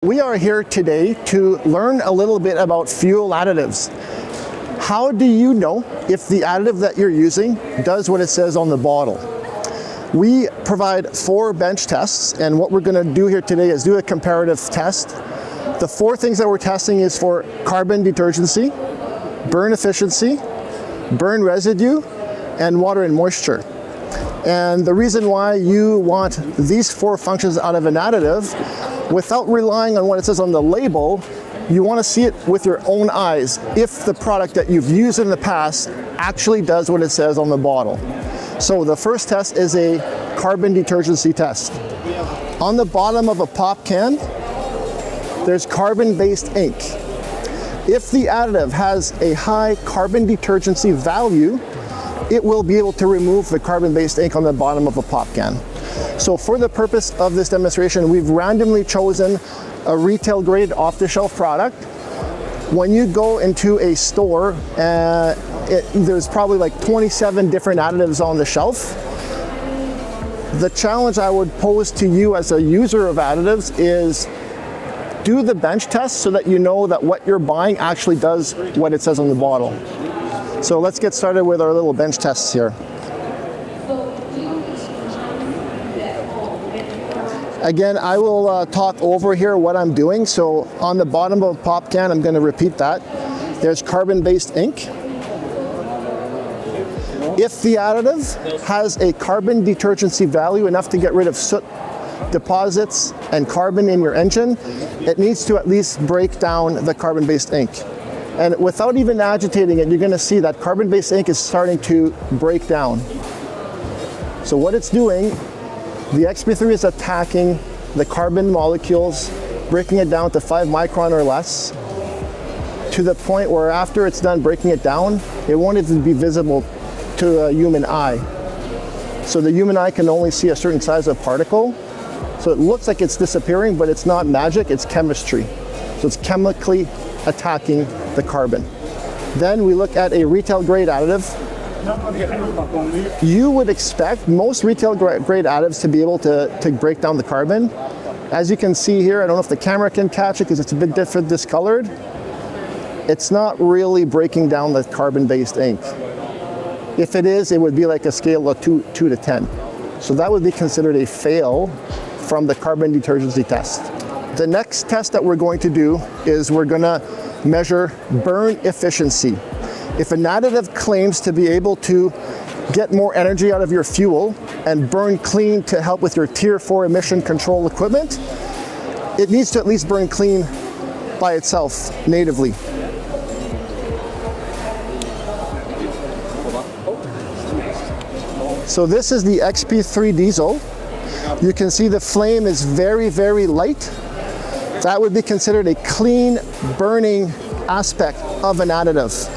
We are here today to learn a little bit about fuel additives. How do you know if the additive that you're using does what it says on the bottle? We provide 4 bench tests, and what we're going to do here today is do a comparative test. The 4 things that we're testing is for carbon detergency, burn efficiency, burn residue, and water and moisture. And the reason why you want these 4 functions out of an additive, without relying on what it says on the label, you want to see it with your own eyes if the product that you've used in the past actually does what it says on the bottle. So the first test is a carbon detergency test. On the bottom of a pop can, there's carbon-based ink. If the additive has a high carbon detergency value, it will be able to remove the carbon-based ink on the bottom of a pop can. So for the purpose of this demonstration, we've randomly chosen a retail grade off-the-shelf product. When you go into a store, there's probably like 27 different additives on the shelf. The challenge I would pose to you as a user of additives is do the bench test so that you know that what you're buying actually does what it says on the bottle. So let's get started with our little bench tests here. Again, I will talk over here what I'm doing. So on the bottom of a pop can, I'm going to repeat that. There's carbon-based ink. If the additive has a carbon detergency value enough to get rid of soot deposits and carbon in your engine, it needs to at least break down the carbon-based ink. And without even agitating it, you're going to see that carbon-based ink is starting to break down. So what it's doing, the Xp3 is attacking the carbon molecules, breaking it down to 5 micron or less, to the point where after it's done breaking it down, it won't even be visible to a human eye. So the human eye can only see a certain size of particle. So it looks like it's disappearing, but it's not magic, it's chemistry. So it's chemically attacking the carbon. Then we look at a retail grade additive. You would expect most retail grade additives to be able to break down the carbon. As you can see here, I don't know if the camera can catch it because it's a bit different discolored. It's not really breaking down the carbon-based ink. If it is, it would be like a scale of 2 to 10. So that would be considered a fail from the carbon detergency test. The next test that we're going to do is we're going to measure burn efficiency. If an additive claims to be able to get more energy out of your fuel and burn clean to help with your Tier 4 emission control equipment, it needs to at least burn clean by itself natively. So this is the Xp3 diesel. You can see the flame is very, very light. That would be considered a clean burning aspect of an additive.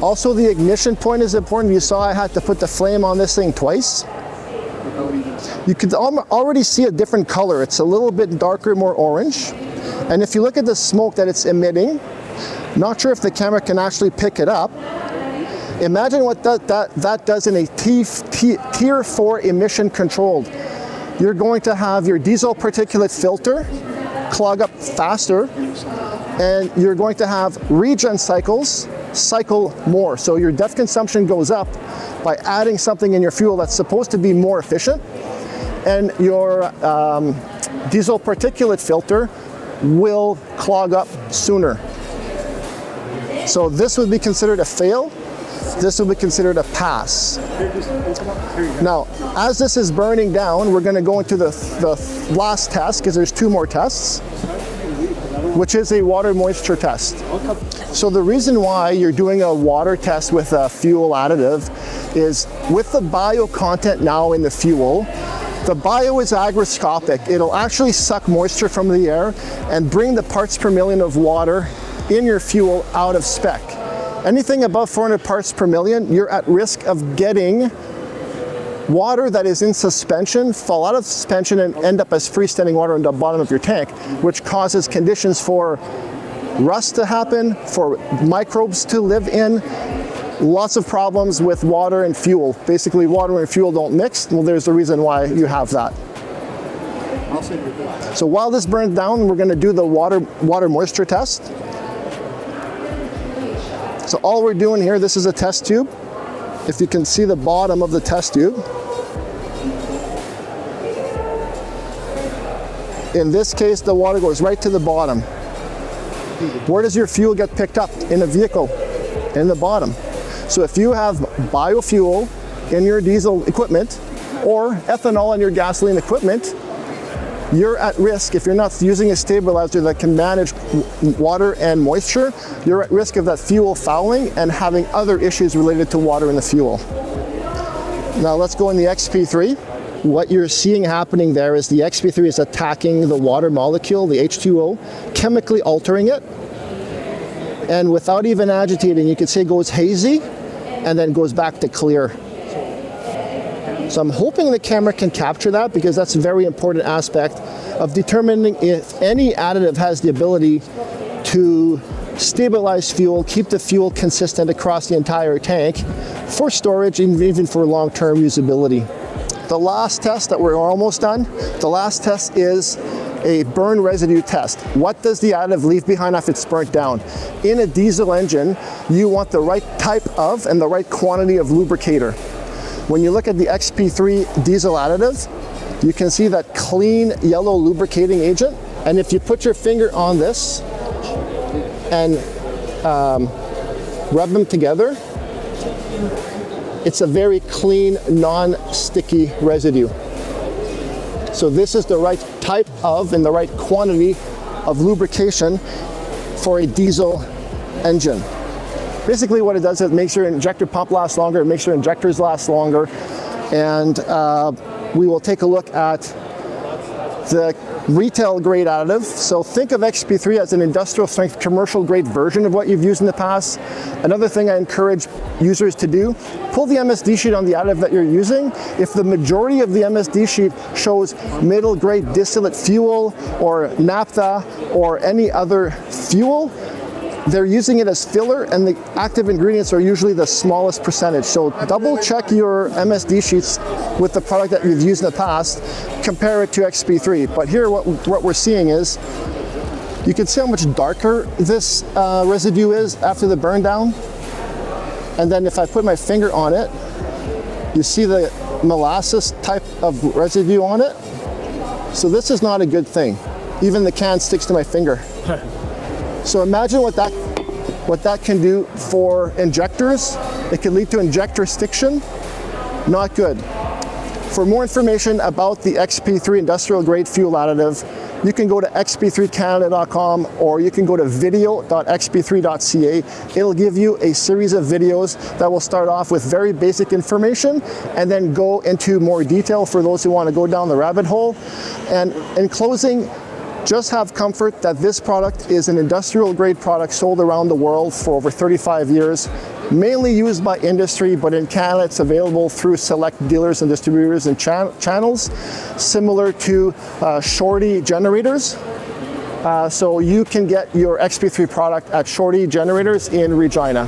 Also, the ignition point is important. You saw I had to put the flame on this thing twice. You can already see a different color. It's a little bit darker, more orange. And if you look at the smoke that it's emitting, not sure if the camera can actually pick it up. Imagine what that does in a Tier 4 emission controlled. You're going to have your diesel particulate filter clog up faster, and you're going to have regen cycles cycle more. So your DEF consumption goes up by adding something in your fuel that's supposed to be more efficient, and your diesel particulate filter will clog up sooner. So this would be considered a fail. This would be considered a pass. Now, as this is burning down, we're going to go into the last test, because there's 2 more tests, which is a water moisture test. So the reason why you're doing a water test with a fuel additive is with the bio content now in the fuel, the bio is hygroscopic. It'll actually suck moisture from the air and bring the parts per million of water in your fuel out of spec. Anything above 400 parts per million, you're at risk of getting water that is in suspension fall out of suspension and end up as freestanding water in the bottom of your tank, which causes conditions for rust to happen, for microbes to live in, Lots of problems with water and fuel. Basically, water and fuel don't mix. Well, there's the reason why you have that. So while this burns down, we're going to do the water moisture test. So all we're doing here, this is a test tube. If you can see the bottom of the test tube. In this case, the water goes right to the bottom. Where does your fuel get picked up? In a vehicle, in the bottom. So if you have biofuel in your diesel equipment or ethanol in your gasoline equipment, you're at risk. If you're not using a stabilizer that can manage water and moisture, you're at risk of that fuel fouling and having other issues related to water in the fuel. Now let's go in the Xp3. What you're seeing happening there is the Xp3 is attacking the water molecule, the H2O, chemically altering it. And without even agitating, you could say it goes hazy and then goes back to clear. So I'm hoping the camera can capture that, because that's a very important aspect of determining if any additive has the ability to stabilize fuel, keep the fuel consistent across the entire tank for storage and even for long-term usability. The last test that we're almost done, the last test is a burn residue test. What does the additive leave behind after it's burnt down? In a diesel engine, you want the right type of and the right quantity of lubricator. When you look at the Xp3 diesel additive, you can see that clean yellow lubricating agent. And if you put your finger on this and rub them together, it's a very clean, non-sticky residue. So this is the right type of and the right quantity of lubrication for a diesel engine. Basically what it does is it makes your injector pump last longer, it makes your injectors last longer, and we will take a look at the retail grade additive. So think of Xp3 as an industrial strength commercial grade version of what you've used in the past. Another thing I encourage users to do, pull the MSD sheet on the additive that you're using. If the majority of the MSD sheet shows middle grade distillate fuel or naphtha or any other fuel, they're using it as filler, and the active ingredients are usually the smallest percentage. So double check your MSD sheets with the product that you've used in the past, compare it to Xp3. But here what we're seeing is, you can see how much darker this residue is after the burn down. And then if I put my finger on it, you see the molasses type of residue on it. So this is not a good thing. Even the can sticks to my finger. So imagine what that can do for injectors. It can lead to injector stiction. Not good. For more information about the Xp3 industrial grade fuel additive, you can go to xp3canada.com or you can go to video.xp3.ca. It'll give you a series of videos that will start off with very basic information and then go into more detail for those who want to go down the rabbit hole. And in closing, just have comfort that this product is an industrial grade product sold around the world for over 35 years, mainly used by industry, but in Canada it's available through select dealers and distributors and channels, similar to Shorty generators. So you can get your Xp3 product at Shorty generators in Regina.